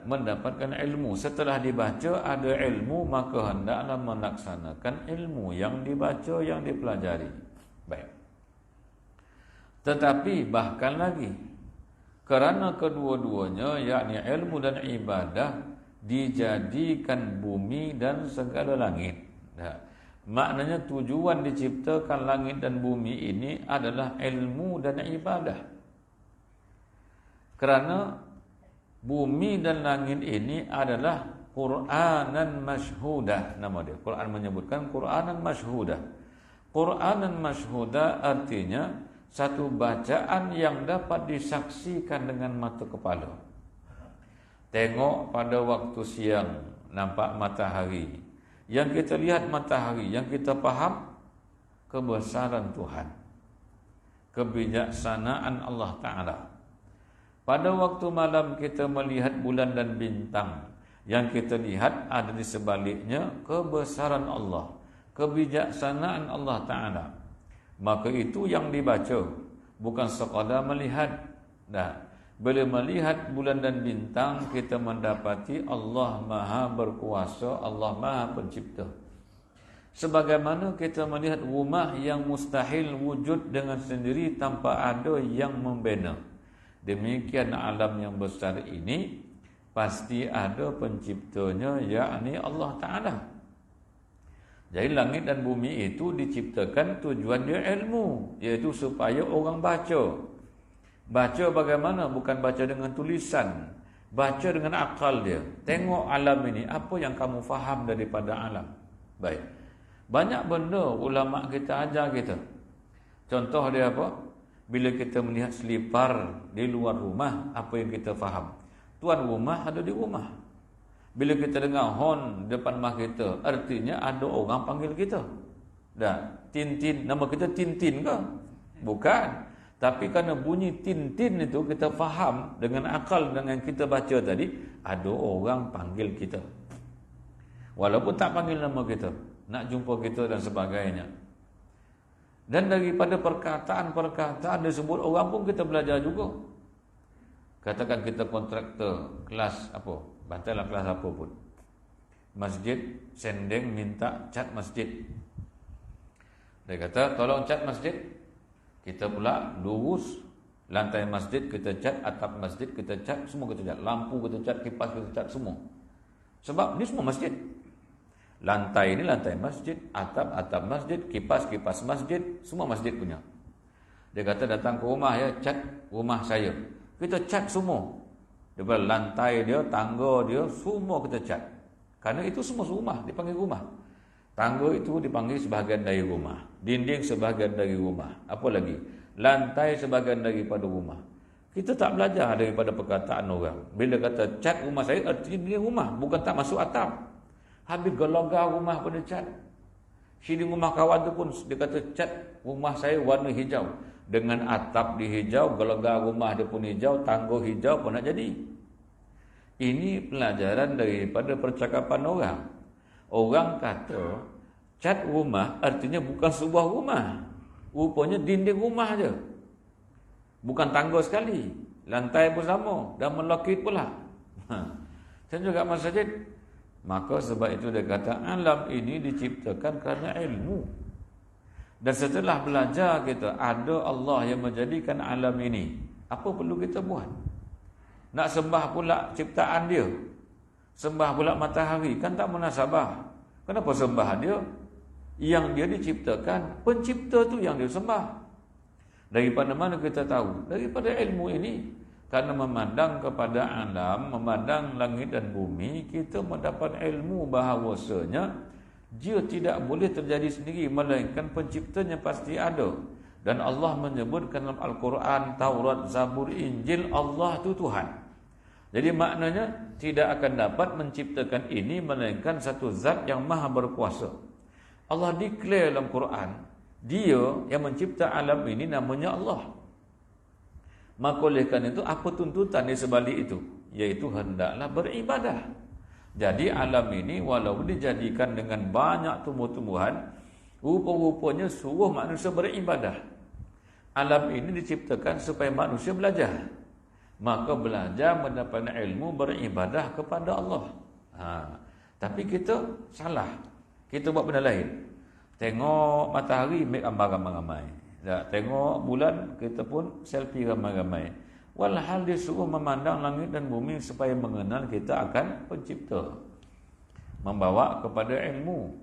Mendapatkan ilmu. Setelah dibaca ada ilmu, maka hendaklah melaksanakan ilmu yang dibaca, yang dipelajari. Baik. Tetapi bahkan lagi, kerana kedua-duanya, yakni ilmu dan ibadah, dijadikan bumi dan segala langit. Maknanya tujuan diciptakan langit dan bumi ini adalah ilmu dan ibadah. Kerana bumi dan langit ini adalah Qur'anan masyhudah, nama dia. Quran menyebutkan Qur'anan masyhudah. Qur'anan masyhudah artinya satu bacaan yang dapat disaksikan dengan mata kepala. Tengok pada waktu siang nampak matahari. Yang kita lihat matahari, yang kita faham kebesaran Tuhan, kebijaksanaan Allah Ta'ala. Pada waktu malam kita melihat bulan dan bintang, yang kita lihat ada di sebaliknya kebesaran Allah, kebijaksanaan Allah Ta'ala. Maka itu yang dibaca, bukan sekadar melihat. Bila melihat bulan dan bintang, kita mendapati Allah Maha Berkuasa, Allah Maha Pencipta. Sebagaimana kita melihat rumah yang mustahil wujud dengan sendiri tanpa ada yang membina. Demikian alam yang besar ini pasti ada penciptanya, yakni Allah Ta'ala. Jadi langit dan bumi itu diciptakan tujuan dia ilmu, iaitu supaya orang baca. Baca bagaimana? Bukan baca dengan tulisan, baca dengan akal dia. Tengok alam ini, apa yang kamu faham daripada alam. Baik. Banyak benda ulama kita ajar kita. Contoh dia apa? Bila kita melihat selipar di luar rumah, apa yang kita faham? Tuan rumah ada di rumah. Bila kita dengar horn depan rumah kita, artinya ada orang panggil kita. Tintin, nama kita Tintin ke? Bukan. Tapi kerana bunyi Tintin itu kita faham dengan akal, dengan kita baca tadi, ada orang panggil kita. Walaupun tak panggil nama kita, nak jumpa kita dan sebagainya. Dan daripada perkataan-perkataan disebut orang pun kita belajar juga. Katakan kita kontraktor kelas apa, bantailah kelas apa pun, masjid sendeng minta cat masjid. Dia kata tolong cat masjid. Kita pula lurus lantai masjid kita cat, atap masjid kita cat, semua kita cat, lampu kita cat, kipas kita cat, semua. Sebab ni semua masjid. Lantai ini lantai masjid, atap masjid, kipas masjid, semua masjid punya. Dia kata datang ke rumah ya, cat rumah saya. Kita cat semua. Daripada lantai dia, tangga dia, semua kita cat. Kerana itu semua rumah, dipanggil rumah. Tangga itu dipanggil sebahagian dari rumah. Dinding sebahagian dari rumah. Apa lagi? Lantai sebahagian daripada rumah. Kita tak belajar daripada perkataan orang. Bila kata cat rumah saya, artinya dia rumah, bukan tak masuk atap. Habis gelogar rumah pada cat. Si di rumah kawan tu pun dia kata cat rumah saya warna hijau. Dengan atap di hijau, gelegar rumah dia pun hijau, tangga hijau pun nak jadi. Ini pelajaran daripada percakapan orang. Orang kata cat rumah artinya bukan sebuah rumah. Rupanya dinding rumah je. Bukan tangga sekali. Lantai pun sama dan melokit pula. Saya juga Masjid. Maka sebab itu dia kata alam ini diciptakan kerana ilmu. Dan setelah belajar kita ada Allah yang menjadikan alam ini, apa perlu kita buat? Nak sembah pula ciptaan dia, sembah pula matahari, kan tak munasabah. Kenapa sembah dia? Yang dia diciptakan, pencipta tu yang dia sembah. Daripada mana kita tahu? Daripada ilmu ini. Karena memandang kepada alam, memandang langit dan bumi, kita mendapat ilmu bahawasanya dia tidak boleh terjadi sendiri, melainkan penciptanya pasti ada. Dan Allah menyebutkan dalam Al-Quran, Taurat, Zabur, Injil, Allah itu Tuhan. Jadi maknanya tidak akan dapat menciptakan ini melainkan satu zat yang maha berkuasa. Allah declare dalam Quran, dia yang mencipta alam ini namanya Allah. Maka oleh kerana itu apa tuntutan di sebalik itu? Iaitu hendaklah beribadah. Jadi alam ini walau dijadikan dengan banyak tumbuh-tumbuhan, rupa-rupanya suruh manusia beribadah. Alam ini diciptakan supaya manusia belajar. Maka belajar mendapat ilmu beribadah kepada Allah. Tapi kita salah. Kita buat benda lain. Tengok matahari, make gambar ramai-ramai. Tengok bulan, kita pun selfie ramai-ramai. Walhal dia suruh memandang langit dan bumi supaya mengenal kita akan pencipta. Membawa kepada ilmu.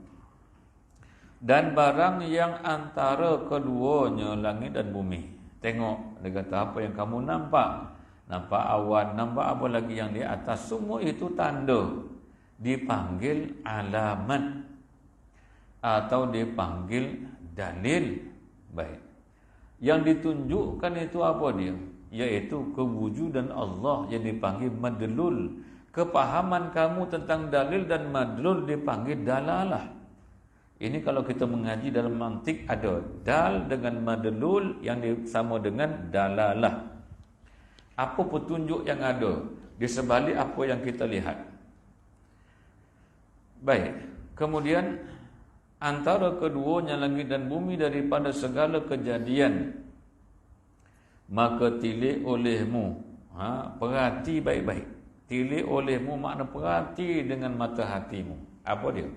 Dan barang yang antara keduanya, langit dan bumi. Tengok, dia kata apa yang kamu nampak. Nampak awan, nampak apa lagi yang di atas. Semua itu tanda. Dipanggil alamat. Atau dipanggil dalil. Baik. Yang ditunjukkan itu apa dia? Iaitu kewujudan Allah yang dipanggil madlul. Kepahaman kamu tentang dalil dan madlul dipanggil dalalah. Ini kalau kita mengaji dalam mantik ada dal dengan madlul yang sama dengan dalalah. Apa petunjuk yang ada di sebalik apa yang kita lihat. Baik. Kemudian antara keduanya langit dan bumi daripada segala kejadian, maka tilik olehmu, perhati baik-baik. Tilik olehmu makna perhati dengan mata hatimu. Apa dia?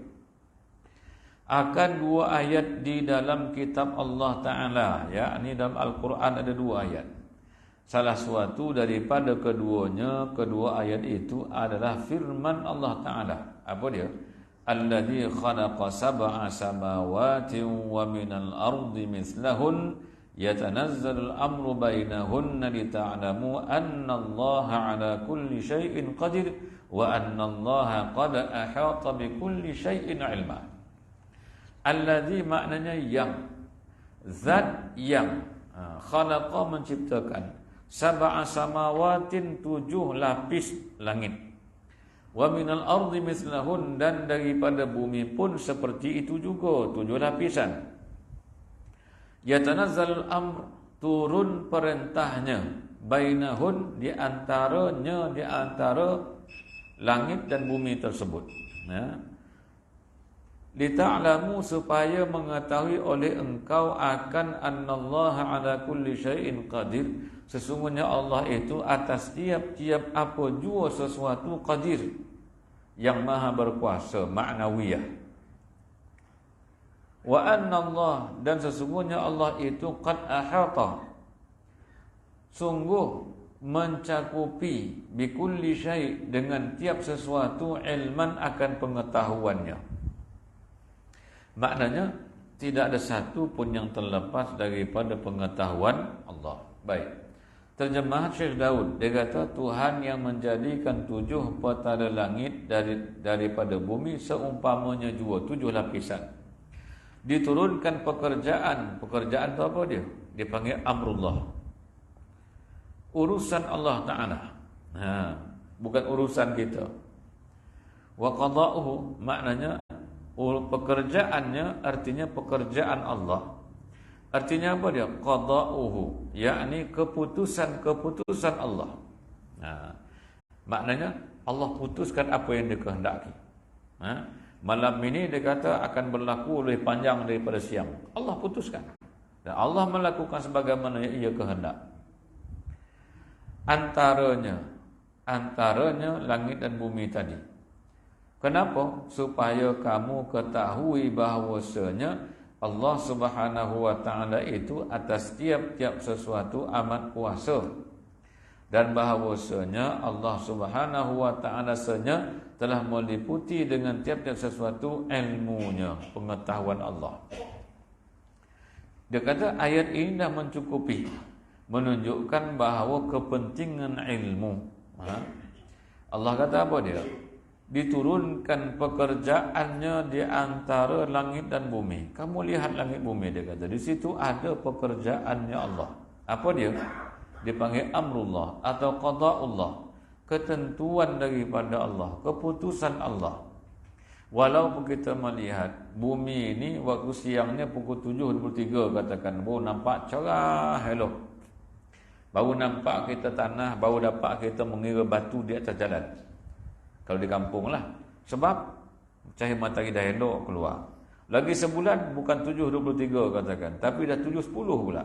Akan dua ayat di dalam kitab Allah Ta'ala, yakni dalam Al-Quran ada dua ayat. Salah suatu daripada keduanya, kedua ayat itu adalah firman Allah Ta'ala. Apa dia? Alladzi khalaqa sab'a samawati wa minal ardi mislahun yatanazzalul amru bainahunna lita'lamu annallaha ala kulli syai'in qadir wa annallaha qad ahata bikulli syai'in ilma. Alladzi maknanya yang, zat yang, khalaqa menciptakan, sab'a samawatin 7 lapis langit, wa minal ardi mislahun dan daripada bumi pun seperti itu juga 7 lapisan. Yatanazzalul amr turun perintahnya, bainahun di antaranya, di antara langit dan bumi tersebut. Lita'lamu supaya mengetahui oleh engkau akan annallaha ala kulli syai'in qadir, sesungguhnya Allah itu atas tiap-tiap apa jua sesuatu qadir, yang maha berkuasa, ma'nawiyah. Wa annallah dan sesungguhnya Allah itu qad ahata, sungguh mencakupi bikulli syai' dengan tiap sesuatu ilman akan pengetahuannya. Maknanya tidak ada satu pun yang terlepas daripada pengetahuan Allah. Baik. Terjemahan Syekh Daud, dia kata Tuhan yang menjadikan 7 petala langit daripada bumi seumpamanya jua 7 lapisan. Diturunkan pekerjaan tu apa dia? Dipanggil amrullah. Urusan Allah Ta'ala. Bukan urusan kita. Wa qada'uhu maknanya Pekerjaannya artinya pekerjaan Allah. Artinya apa dia? Qada'uhu, yakni keputusan Allah. Nah, maknanya Allah putuskan apa yang dia kehendaki. Malam ini dia kata akan berlaku lebih panjang daripada siang. Allah putuskan. Dan Allah melakukan sebagaimana yang ia kehendak. Antaranya langit dan bumi tadi. Kenapa? Supaya kamu ketahui bahawasanya Allah Subhanahu wa taala itu atas tiap-tiap sesuatu amat kuasa. Dan bahawasanya Allah Subhanahu wa taala senya telah meliputi dengan tiap-tiap sesuatu ilmunya, pengetahuan Allah. Dia kata ayat ini dah mencukupi, menunjukkan bahawa kepentingan ilmu. Allah kata apa dia? Diturunkan pekerjaannya di antara langit dan bumi. Kamu lihat langit bumi, dia kata. Di situ ada pekerjaannya Allah. Apa dia? Dipanggil amrullah atau qada'ullah. Ketentuan daripada Allah, keputusan Allah. Walaupun kita melihat bumi ini waktu siangnya pukul 7.23 katakan, baru nampak cerah elok. Baru nampak kita tanah, baru dapat kita mengira batu di atas jalan. Kalau di kampung lah. Sebab cahaya matahari dah elok keluar. Lagi sebulan bukan 7.23 katakan, tapi dah 7.10 pula.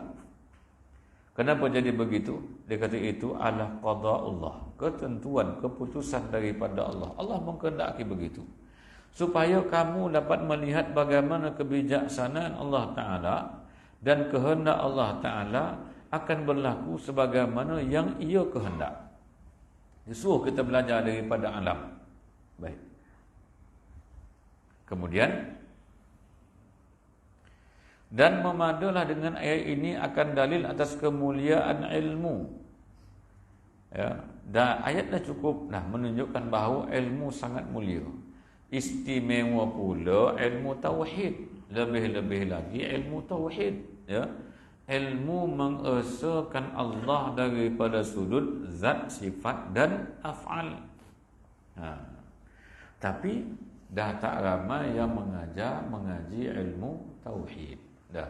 Kenapa jadi begitu? Dia kata itu adalah qada'ullah, ketentuan, keputusan daripada Allah. Allah mengkehendaki begitu. Supaya kamu dapat melihat bagaimana kebijaksanaan Allah Ta'ala dan kehendak Allah Ta'ala akan berlaku sebagaimana yang ia kehendak. Disuruh kita belajar daripada alam. Baik. Kemudian, dan memadalah dengan ayat ini akan dalil atas kemuliaan ilmu. Ya, dan ayat dah cukup menunjukkan bahawa ilmu sangat mulia. Istimewa pula ilmu tauhid, lebih-lebih lagi ilmu tauhid, ya. Ilmu mengesakan Allah daripada sudut zat, sifat dan af'al. Tapi dah tak ramai yang mengaji ilmu tauhid. Dah.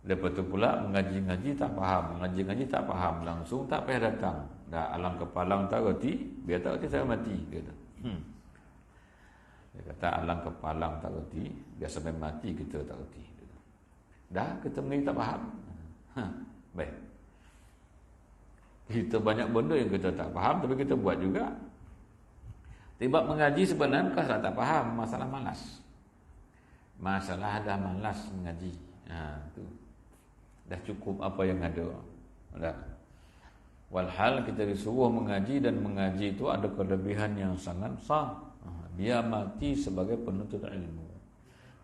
Lepas tu pula mengaji-ngaji tak faham, mengaji-ngaji tak faham, langsung tak payah datang. Dah alam kepalang tak reti, biar tak reti saya mati, kata. Dia kata alam kepalang tak reti, biar sampai mati kita tak reti. Dah kita mengaji tak faham. Baik. Kita banyak benda yang kita tak faham tapi kita buat juga. Tiba mengaji sebenarnya bukan tak faham, masalah malas. Masalah dah malas mengaji. Tu. Dah cukup apa yang ada. Dah. Walhal kita disuruh mengaji dan mengaji itu ada kelebihan yang sangat besar. Biar mati sebagai penuntut ilmu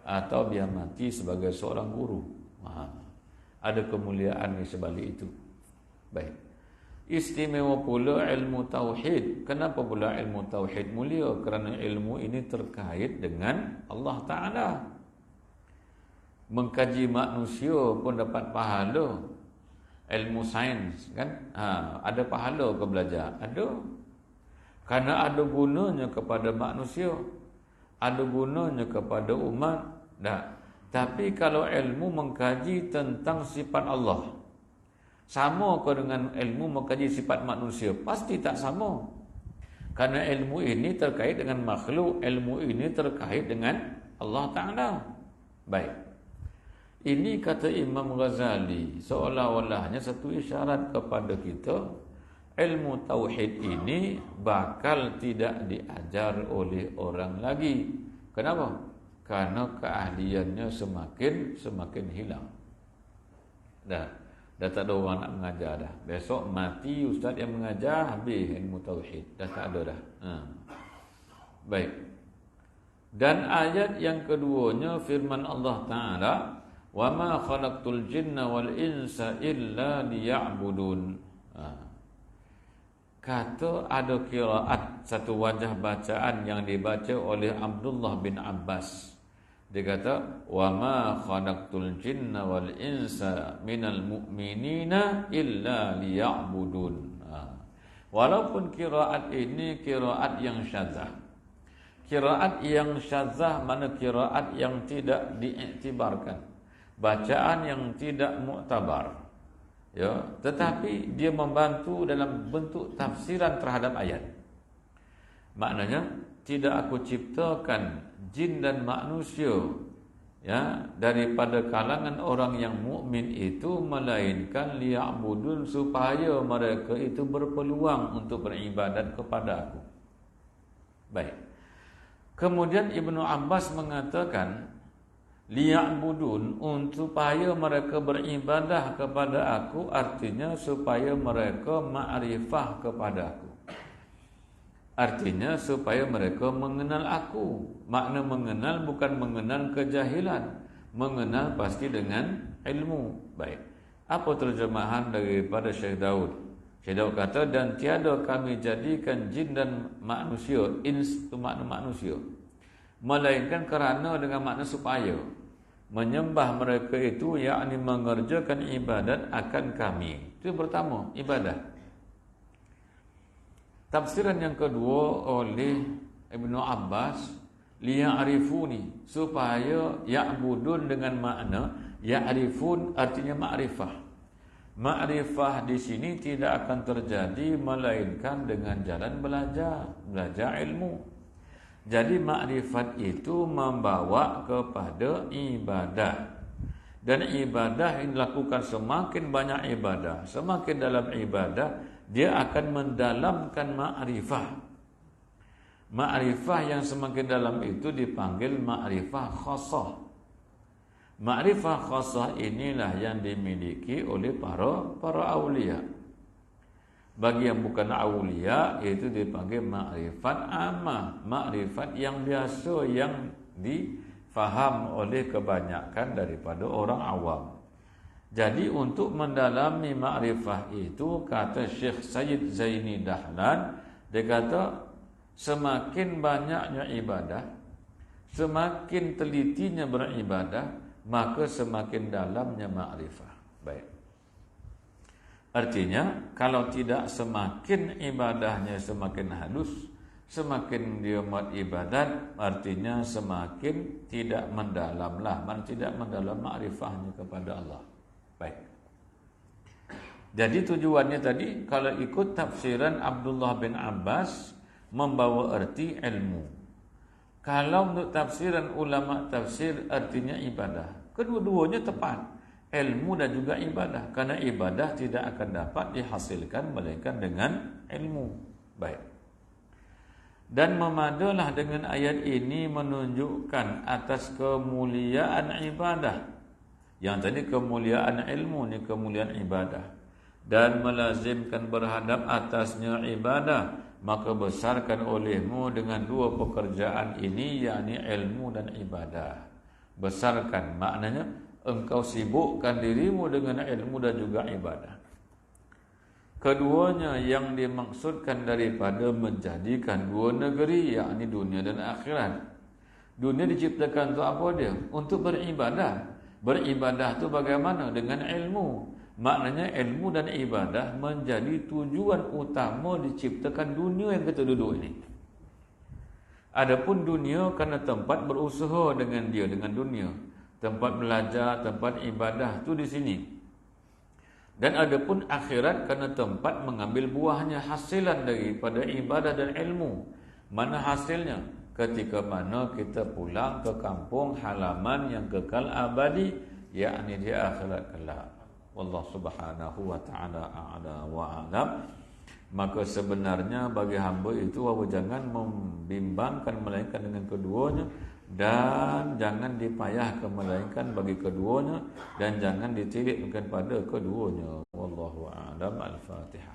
atau biar mati sebagai seorang guru. Ada kemuliaan di sebalik itu. Baik. Istimewa pula ilmu tauhid. Kenapa pula ilmu tauhid mulia? Kerana ilmu ini terkait dengan Allah Ta'ala. Mengkaji manusia pun dapat pahala. Ilmu sains kan, ada pahala ke belajar? Ada. Kerana ada gunanya kepada manusia, ada gunanya kepada umat. Dah. Tapi kalau ilmu mengkaji tentang sifat Allah, sama ke dengan ilmu mengkaji sifat manusia? Pasti tak sama. Kerana ilmu ini terkait dengan makhluk, ilmu ini terkait dengan Allah Ta'ala. Baik. Ini kata Imam Ghazali, seolah-olahnya satu isyarat kepada kita, ilmu tauhid ini bakal tidak diajar oleh orang lagi. Kenapa? Karena keahliannya semakin hilang. Dah tak ada orang nak mengajar dah. Besok mati ustaz yang mengajar, habis ilmu tauhid. Dah tak ada dah. Baik. Dan ayat yang keduanya firman Allah Ta'ala, wa ma khalaqtul jinna wal insa illa liya'budun. Kata ada qiraat, satu wajah bacaan yang dibaca oleh Abdullah bin Abbas. Dia kata wa ma khalaqtul jinna wal insa minal mu'minina illa liya'budun. Walaupun qiraat ini qiraat yang syadzah, Qiraat yang syadzah mana qiraat yang tidak diiktibarkan, bacaan yang tidak muktabar. Ya, tetapi dia membantu dalam bentuk tafsiran terhadap ayat. Maknanya tidak aku ciptakan jin dan manusia ya daripada kalangan orang yang mukmin itu melainkan liya'budun, supaya mereka itu berpeluang untuk beribadat kepada aku. Baik. Kemudian Ibnu Abbas mengatakan liya'budun, supaya mereka beribadah kepada aku, artinya supaya mereka ma'rifah kepada aku. Artinya supaya mereka mengenal aku. Makna mengenal bukan mengenal kejahilan, mengenal pasti dengan ilmu. Baik. Apa terjemahan daripada Syekh Daud? Syekh Daud kata, dan tiada kami jadikan jin dan manusia, ins itu makna manusia, melainkan kerana dengan makna supaya menyembah mereka itu, yakni mengerjakan ibadat akan kami. Itu pertama, ibadah. Tafsiran yang kedua oleh Ibnu Abbas, liya'rifuni, supaya ya'budun dengan makna ya'rifun artinya ma'rifah. Ma'rifah di sini tidak akan terjadi melainkan dengan jalan belajar ilmu. Jadi makrifat itu membawa kepada ibadah. Dan ibadah yang dilakukan semakin banyak ibadah, semakin dalam ibadah, dia akan mendalamkan makrifah. Makrifah yang semakin dalam itu dipanggil makrifah khassah. Makrifah khassah inilah yang dimiliki oleh para aulia. Bagi yang bukan aulia, itu dipanggil makrifat ammah, makrifat yang biasa yang difaham oleh kebanyakan daripada orang awam. Jadi untuk mendalami makrifah itu, kata Syekh Sayyid Zaini Dahlan, dia kata semakin banyaknya ibadah, semakin telitinya beribadah, maka semakin dalamnya makrifah. Baik. Artinya kalau tidak, semakin ibadahnya semakin halus, semakin dia buat ibadat, artinya semakin tidak mendalamlah, tidak mendalam makrifahnya kepada Allah. Baik. Jadi tujuannya tadi, kalau ikut tafsiran Abdullah bin Abbas, membawa arti ilmu. Kalau menurut tafsiran ulama tafsir, artinya ibadah. Kedua-duanya tepat, ilmu dan juga ibadah. Karena ibadah tidak akan dapat dihasilkan melainkan dengan ilmu. Baik. Dan memadalah dengan ayat ini menunjukkan atas kemuliaan ibadah. Yang tadi kemuliaan ilmu, ini kemuliaan ibadah. Dan melazimkan berhadap atasnya ibadah, maka besarkan olehmu dengan dua pekerjaan ini, yakni ilmu dan ibadah. Besarkan maknanya engkau sibukkan dirimu dengan ilmu dan juga ibadah. Keduanya yang dimaksudkan daripada menjadikan dua negeri, yakni dunia dan akhirat. Dunia diciptakan untuk apa dia? Untuk beribadah. Beribadah itu bagaimana? Dengan ilmu. Maknanya ilmu dan ibadah menjadi tujuan utama diciptakan dunia yang kita duduk ini. Adapun dunia kerana tempat berusaha dengan dia, dengan dunia. Tempat belajar, tempat ibadah itu di sini. Dan adapun akhirat kerana tempat mengambil buahnya, hasilan daripada ibadah dan ilmu. Mana hasilnya? Ketika mana kita pulang ke kampung halaman yang kekal abadi, yakni di akhirat kelak. Wallahu subhanahu wa ta'ala a'la wa a'lam. Maka sebenarnya bagi hamba itu jangan membimbangkan melainkan dengan keduanya, dan jangan dipayahkan melainkan bagi keduanya, dan jangan ditilikkan pada keduanya. Wallahu a'lam. Al-Fatihah.